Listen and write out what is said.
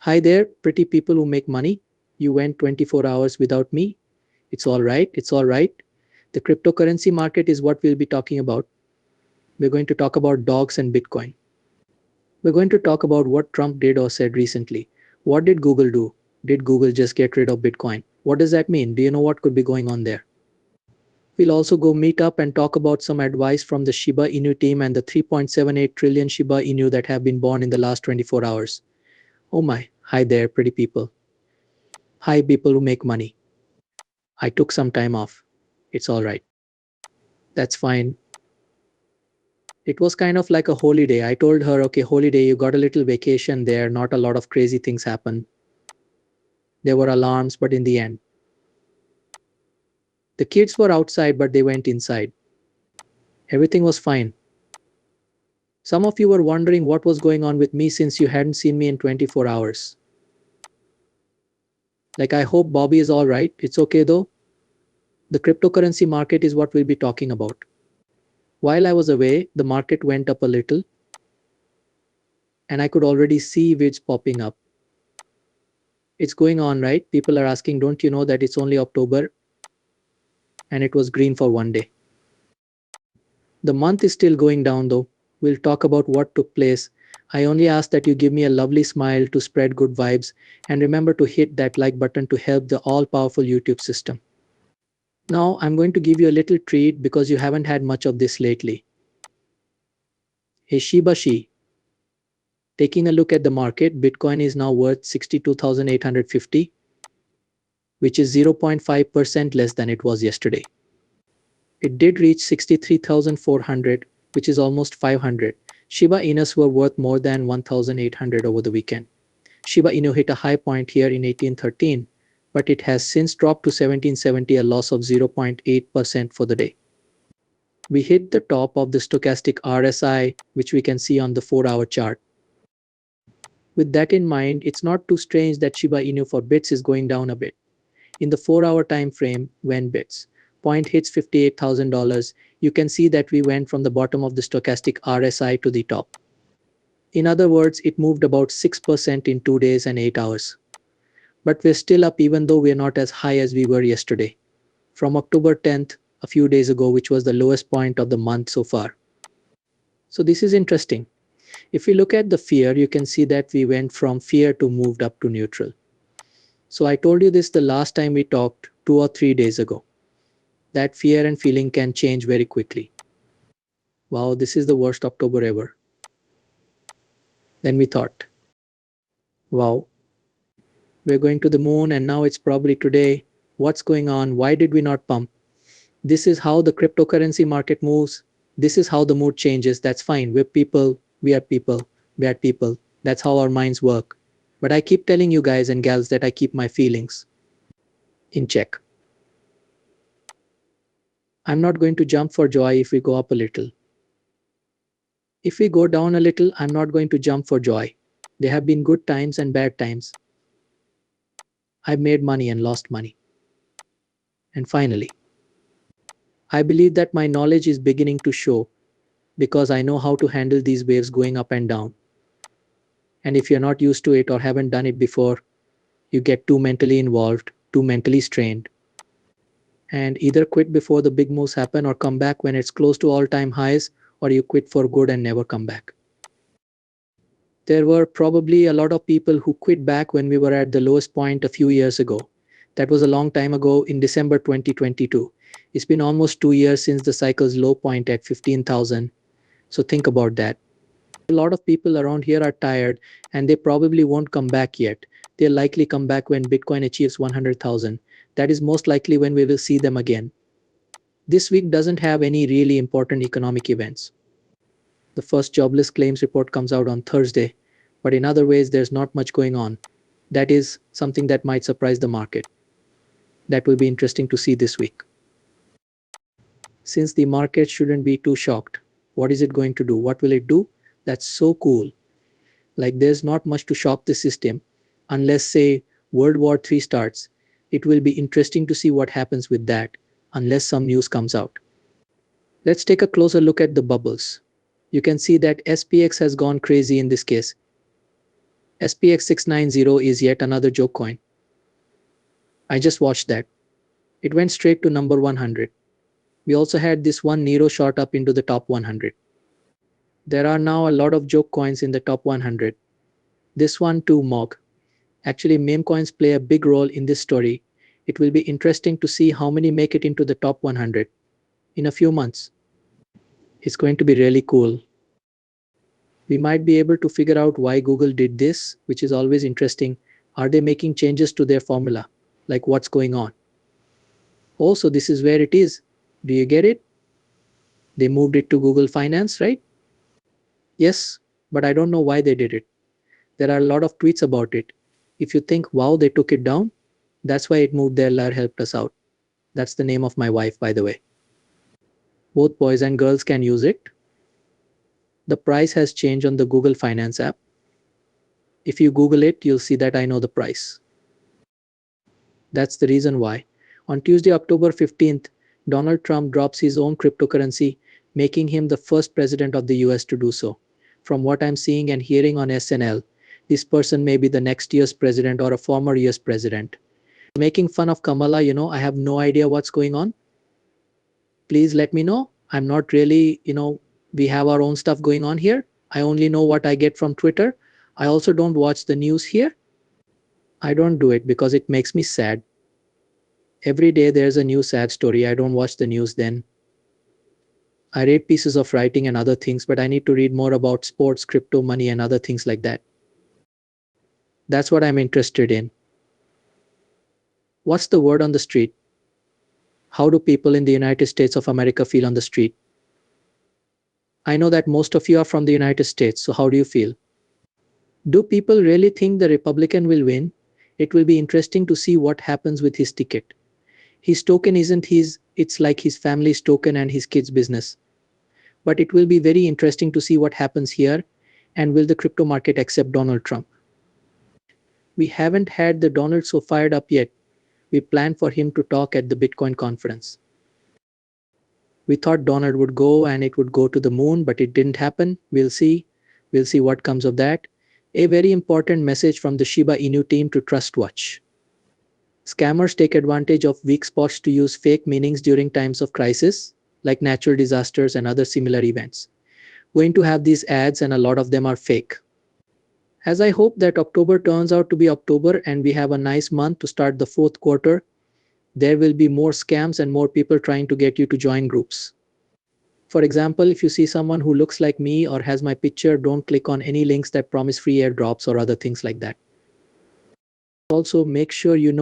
Hi there, pretty people who make money. You went 24 hours without me. It's all right, it's all right. The cryptocurrency market is what we'll be talking about. We're going to talk about dogs and Bitcoin. We're going to talk about what Trump did or said recently. What did Google do? Did Google just get rid of Bitcoin? What does that mean? Do you know what could be going on there? We'll also go meet up and talk about some advice from the Shiba Inu team and the 3.78 trillion Shiba Inu that have been born in the last 24 hours. Oh my, hi there, pretty people. Hi, people who make money. I took some time off. It's all right. That's fine. It was kind of like a holiday. I told her, okay, holiday, you got a little vacation there, not a lot of crazy things happen. There were alarms, but in the end, the kids were outside, but they went inside. Everything was fine. Some of you were wondering what was going on with me since you hadn't seen me in 24 hours. Like, I hope Bobby is all right. It's okay though. The cryptocurrency market is what we'll be talking about. While I was away, the market went up a little, and I could already see bids popping up. It's going on, right? People are asking, don't you know that it's only October? And it was green for one day. The month is still going down though. We'll talk about what took place. I only ask that you give me a lovely smile to spread good vibes, and remember to hit that like button to help the all-powerful YouTube system. Now I'm going to give you a little treat because you haven't had much of this lately. A Shiba Shi. Taking a look at the market, Bitcoin is now worth 62,850, which is 0.5% less than it was yesterday. It did reach 63,400, which is almost 500. Shiba Inus were worth more than 1,800 over the weekend. Shiba Inu hit a high point here in 1813, but it has since dropped to 1770, a loss of 0.8% for the day. We hit the top of the stochastic RSI, which we can see on the 4-hour chart. With that in mind, it's not too strange that Shiba Inu for bits is going down a bit. In the 4-hour time frame, when bits point hits $58,000, you can see that we went from the bottom of the stochastic RSI to the top. In other words, it moved about 6% in 2 days and 8 hours. But we're still up even though we're not as high as we were yesterday. From October 10th, a few days ago, which was the lowest point of the month so far. So this is interesting. If we look at the fear, you can see that we went from fear to moved up to neutral. So I told you this the last time we talked 2 or 3 days ago. That fear and feeling can change very quickly. Wow, this is the worst October ever. Then we thought, wow, we're going to the moon and now it's probably today. What's going on? Why did we not pump? This is how the cryptocurrency market moves. This is how the mood changes. That's fine. We're people. We are people. We are people. That's how our minds work. But I keep telling you guys and gals that I keep my feelings in check. I'm not going to jump for joy if we go up a little. If we go down a little, I'm not going to jump for joy. There have been good times and bad times. I've made money and lost money. And finally, I believe that my knowledge is beginning to show because I know how to handle these waves going up and down. And if you're not used to it or haven't done it before, you get too mentally involved, too mentally strained, and either quit before the big moves happen or come back when it's close to all-time highs, or you quit for good and never come back. There were probably a lot of people who quit back when we were at the lowest point a few years ago. That was a long time ago in December 2022. It's been almost 2 years since the cycle's low point at 15,000. So think about that. A lot of people around here are tired and they probably won't come back yet. They'll likely come back when Bitcoin achieves 100,000. That is most likely when we will see them again. This week doesn't have any really important economic events. The first jobless claims report comes out on Thursday, but in other ways there's not much going on. That is something that might surprise the market. That will be interesting to see this week. Since the market shouldn't be too shocked, what is it going to do? What will it do? That's so cool. Like, there's not much to shock the system unless, say, World War III starts. It will be interesting to see what happens with that unless some news comes out. Let's take a closer look at the bubbles. You can see that SPX has gone crazy in this case. SPX 690 is yet another joke coin. I just watched that. It went straight to number 100. We also had this one Nero shot up into the top 100. There are now a lot of joke coins in the top 100. This one too, Mog. Actually, meme coins play a big role in this story. It will be interesting to see how many make it into the top 100 in a few months. It's going to be really cool. We might be able to figure out why Google did this, which is always interesting. Are they making changes to their formula? Like what's going on? Also, this is where it is. Do you get it? They moved it to Google Finance, right? Yes, but I don't know why they did it. There are a lot of tweets about it. If you think, wow, they took it down, that's why it moved there. Lar helped us out. That's the name of my wife, by the way. Both boys and girls can use it. The price has changed on the Google Finance app. If you Google it, you'll see that I know the price. That's the reason why. On Tuesday, October 15th, Donald Trump drops his own cryptocurrency, making him the first president of the US to do so. From what I'm seeing and hearing on SNL, this person may be the next US president or a former US president. Making fun of Kamala, I have no idea what's going on. Please let me know. I'm not really, we have our own stuff going on here. I only know what I get from Twitter. I also don't watch the news here. I don't do it because it makes me sad. Every day there's a new sad story. I don't watch the news then. I read pieces of writing and other things, but I need to read more about sports, crypto, money, and other things like that. That's what I'm interested in. What's the word on the street? How do people in the United States of America feel on the street? I know that most of you are from the United States, so how do you feel? Do people really think the Republican will win? It will be interesting to see what happens with his ticket. His token isn't his, it's like his family's token and his kids' business. But it will be very interesting to see what happens here, and will the crypto market accept Donald Trump? We haven't had the Donald so fired up yet. We planned for him to talk at the Bitcoin conference. We thought Donald would go and it would go to the moon, but it didn't happen. We'll see. We'll see what comes of that. A very important message from the Shiba Inu team to trust watch. Scammers take advantage of weak spots to use fake meanings during times of crisis, like natural disasters and other similar events. Going to have these ads and a lot of them are fake. As I hope that October turns out to be October and we have a nice month to start the fourth quarter, there will be more scams and more people trying to get you to join groups. For example, if you see someone who looks like me or has my picture, don't click on any links that promise free airdrops or other things like that. Also, make sure you know